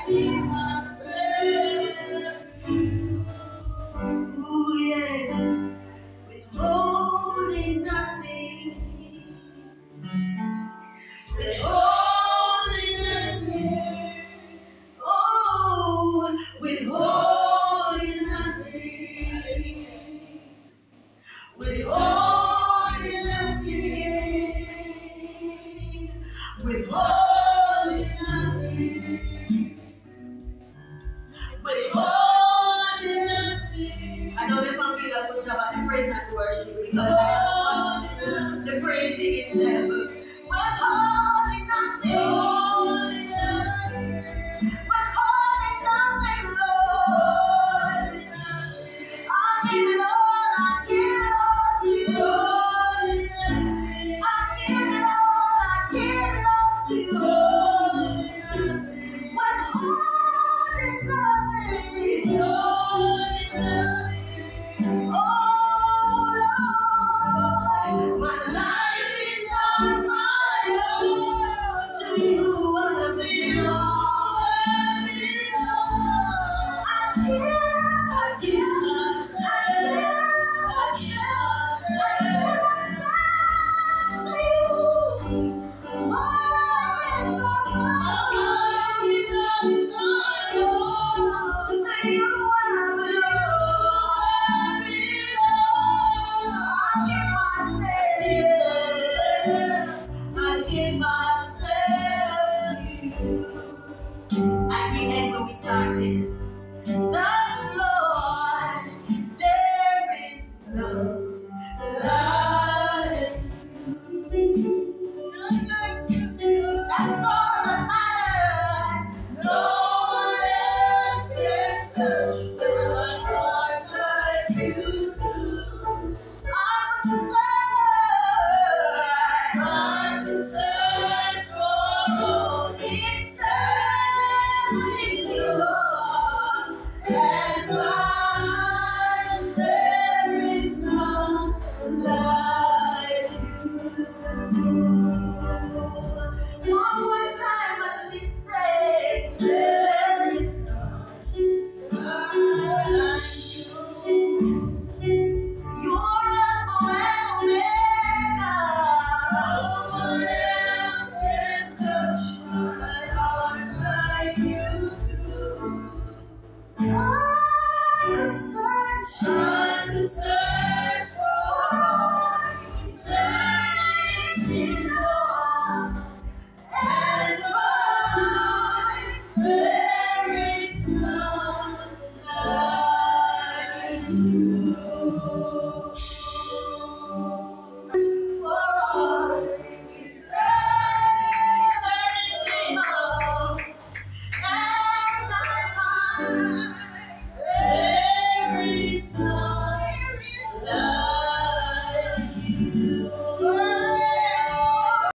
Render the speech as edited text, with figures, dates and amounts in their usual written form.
give myself to you. Ooh, yeah. Withholding nothing. Withholding nothing. Oh, withholding nothing. Withholding nothing. Withholding nothing. Withholding nothing. I know the family do a good job at the praise and worship because I just want the praising itself. Withholding nothing. Withholding nothing. Withholding nothing, Lord. I give it all. I give it all to you. Withholding nothing. I give it all. I give it all to you. Withholding nothing. Withholding nothing. Withholding nothing. Oh Lord, my life is on fire. To you I belong. I give myself to you. My life is on fire. To you I belong. I give myself to you. At the end when we started, the Lord, there is none like you. That's all that matters. No one else can touch my heart like you do. I could search for all eternity, Lord, and find there is none like you. One more time, must we say, there is none like you. You're Alpha and Omega. No one else can touch my heart like you do. I could search for eternity, Lord, and find